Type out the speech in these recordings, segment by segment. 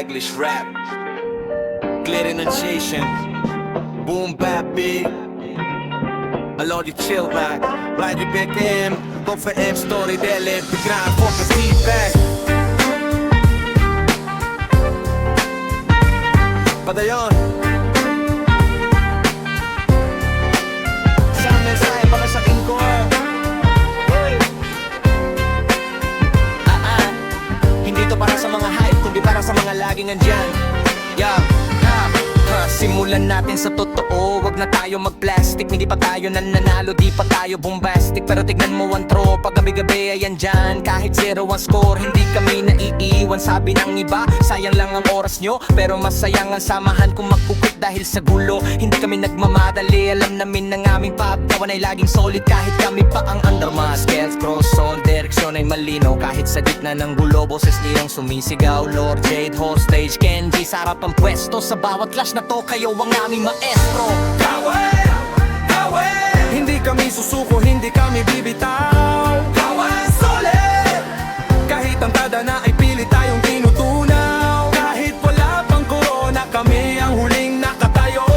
English rap, clear enunciation, boom bap beat. Alors du chill back, ride the BKM, go for M story delen, begraven voor mijn feedback. Padayon. Isang mensahe para sa king core. Hindi to para sa mga hype, kundi para sa mga laging andyan. Simulan natin sa totoo, wag na tayo mag-plastic. Hindi pa tayo nananalo, di pa tayo bombastic. Pero tignan mo ang tropa, gabi-gabi ayan dyan. Kahit 0 ang score, hindi kami naiiwan. Sabi ng iba, sayang lang ang oras nyo, pero masayang ang samahan kung magkukit dahil sa gulo. Hindi kami nagmamadali, alam namin ng aming pagkawan ay laging solid. Kahit kami pa ang undermas, skills cross on, direksyon ay malinaw. Kahit sa gitna ng gulo, boses niyang sumisigaw. Lord Jade, hostage, Kenji, sarap ang pwesto. Sa bawat clash na to, kayo ang aming maestro. Kawan, kawan, hindi kami susuko, hindi kami bibitaw. Kawan, solid, kahit ang tada na ay pili tayong tinutunaw. Kahit wala pang corona, kami ang huling nakatayo.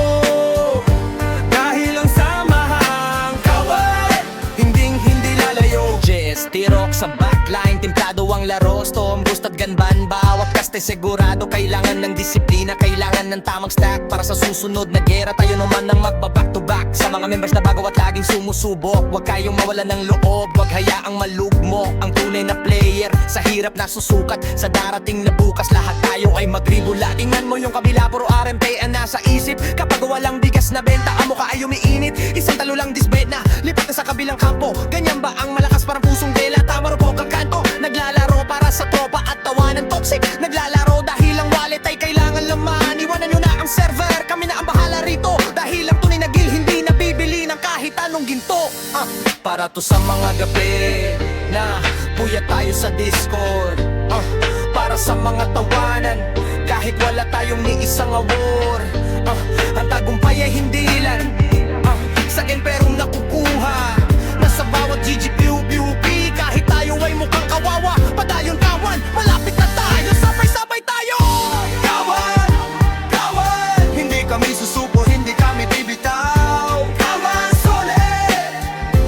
Dahil ang samahang kawan, hindi lalayo. JST Rock sa backline, timplado ang laro. Storm, Gustad, Ganban, bawat kaste sigurado. Kailangan ng disiplina, kailangan ng tamang stack. Para sa susunod na gera, tayo naman ang magba-back to back. Sa mga members na bago at laging sumusubok, huwag kayong mawalan ng loob, huwag hayaang malugmok. Ang tunay na player, sa hirap na susukat. Sa darating na bukas, lahat tayo ay magribula. Tingnan mo yung kabila, puro RMP ang nasa isip. Kapag walang bigas na benta, ang mukha ay umiinit. Isang talo lang disbet na, lipat na sa kabilang kampo. Ganyan ba ang malakas parang pusong dela? Tama ro po kang kanto. Naglalaro para sa tropa at tawanan toxic. Naglalaro dahil ang wallet ay kailangan laman. Iwanan nyo na ang server, kami na ang bahala rito. Dahil ang tunay na gil, hindi nabibili ng kahit anong ginto. Para to sa mga gabi na puyat tayo sa Discord. Para sa mga tawanan, kahit wala tayong ni isang award. Ang tagumpay ay hindi lang sa imperong nakukuha. Nasa bawat GGPUP, kahit tayo ay mukhang kawawa. Padayon kawan, malapit na tayo, sabay-sabay tayo. Kawan, kawan, hindi kami susuko, hindi kami bibitaw. Kawan, solid,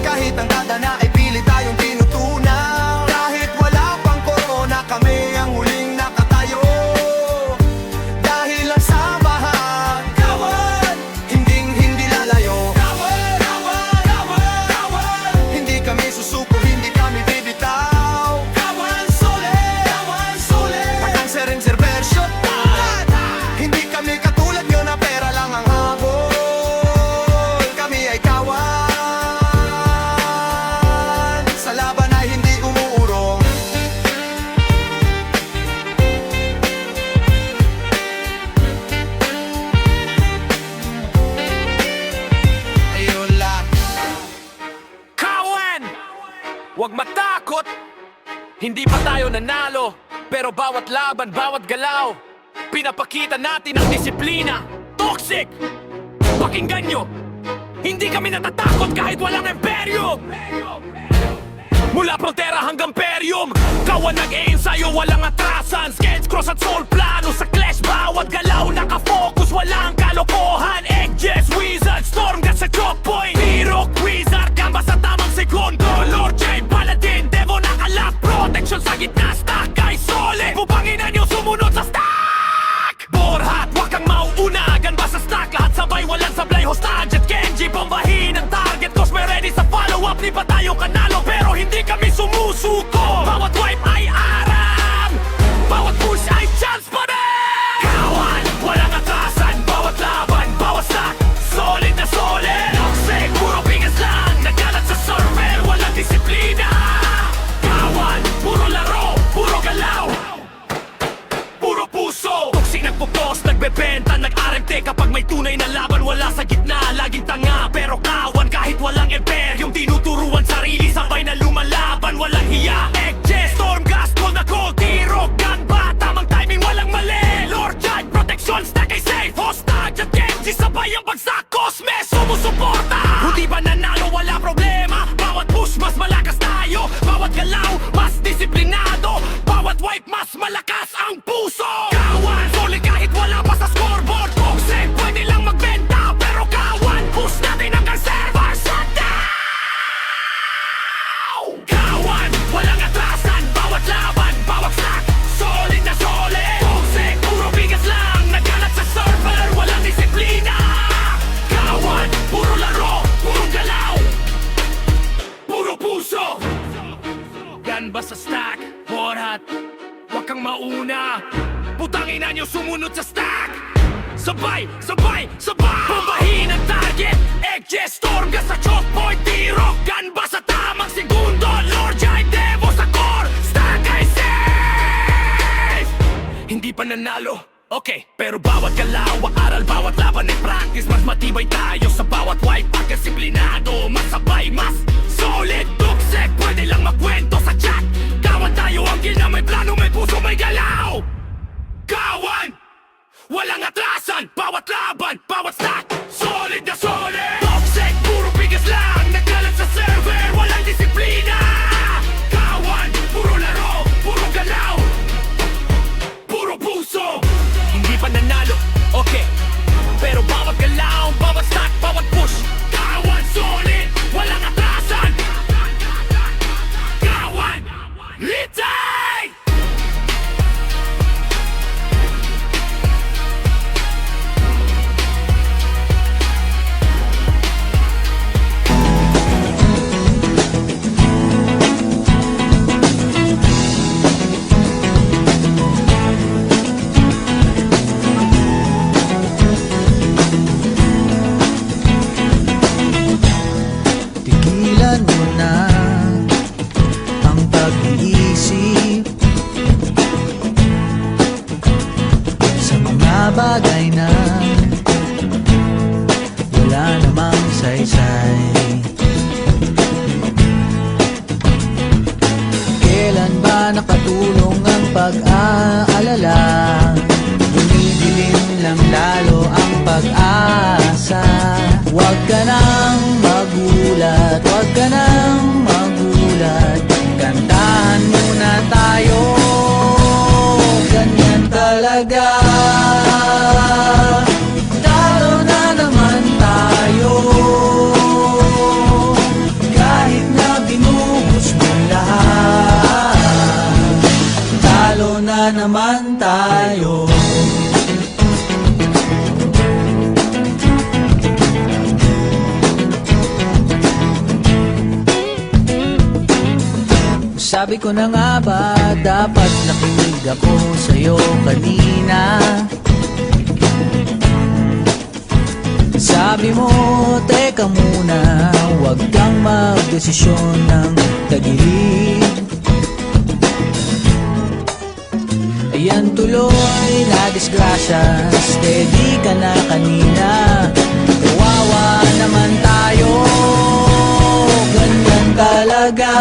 kahit ang tada na ay pili tayong tinutunaw. Kahit wala pang corona, kami ang huling nakatayo. Dahil ang samahan, kawan, hindi lalayo. Kawan, kawan, kawan, kawan, hindi kami susuko, hindi kami bibitaw. Kawan, solid, pag-answer and serversion. Hindi kami katulad nyo na pera lang ang habol. Kami ay kawan, sa laban ay hindi umuurong. Ayun lang. Kawan! Huwag matakot! Hindi pa tayo nanalo, pero bawat laban, bawat galaw, pinapakita natin ang disiplina. Toxic! Pakinggan nyo! Hindi kami natatakot kahit walang imperyum! Mula frontera hanggang perium, kawan nag-e-ensayo, walang atrasan. Sketch, cross at soul plano sa clash, bawat galaw nakafocus, walang kalokohan. Edges, wizard, storm gas sa choke point. Hero, wizard, gamba sa tamang segundo. Lord J, paladin, devo nakalat. Protection sa gitna, stack ay solid. Pupanginan yung sumunod sa stack. Borhat, wag kang mauuna, gamba sa stack. Lahat sabay, walang sablay, hostage at Kenji. Bombahin ang target, cause we're ready sa follow-up. Di pa tayo kanalo, pero hindi kami sumusuko. Bawat wipe ay aram, bawat push ay chance pa rin. Kawan, walang atrasan, bawat laban, bawat stack, solid na solid. Toxic, puro bigas lang, nagkalat sa server, walang disiplina. Kawan, puro laro, puro galaw, puro puso. Toxic nagpo-post, nagbebenta, nag-RMT. Kapag may tunay na laban, wala sa gitna, laging tanga. Pero kawan, kahit walang imperyum, tinuturuan sarili, sabay na lumalaban, walang hiya. Edges, storm gas, cold na cold, tiro, gun ba, tamang timing, walang mali. Lord Judge, protection, stack ay safe, hostage at Kenji, sabay ang bagsak, Cosme, sumusuporta. Hindi ba nanalo, wala problema. Bawat push, mas malakas tayo. Bawat galaw, mas disiplinado. Bawat wipe, mas malakas ang puso. Kawan, Sabay, sabay, sabay Pumbahin ang target Egg storm ka sa choke point Tiro gun ba sa tamang segundo Lord Jai Devo sa core Stack ay safe Hindi pa nanalo Okay, pero bawat galaw, aral, bawat laban ay practice Mas matibay tayo sa bawat wipe Pagkasiplinado, masabay, mas solid Tuksek, pwede lang magkwento sa chat Kawan tayo ang gina, may plano, may puso, may galaw Kawan! Walang atrasan, bawat laban, bawat stack Solid na solid Toxic, puro bigas lang Nagkalat sa server, walang disiplina Kawan, puro laro, puro galaw Puro puso Hindi pa nanalo, okay Pero bawat galaw, bawat stack, bawat push Kawan, solid, walang atrasan Kawan, litay! Tigilan mo na ang pag-iisip sa mga bagay na wala namang saysay. Kailan ba nakatulong ang pag-aalala? Dumidilim lang lalo ang pag-asa. Huwag ka nang magulat, huwag ka nang magulat Kantahan muna tayo, ganyan talaga Talo na naman tayo Kahit na binuhos mo lahat Talo na naman tayo Sabi ko na nga ba, dapat nakinig ako sa'yo kanina Sabi mo, teka muna, huwag kang magdesisyon ng tagilid Ayan tuloy na disgrasya, steady ka na kanina Kawawa naman tayo, ganyan talaga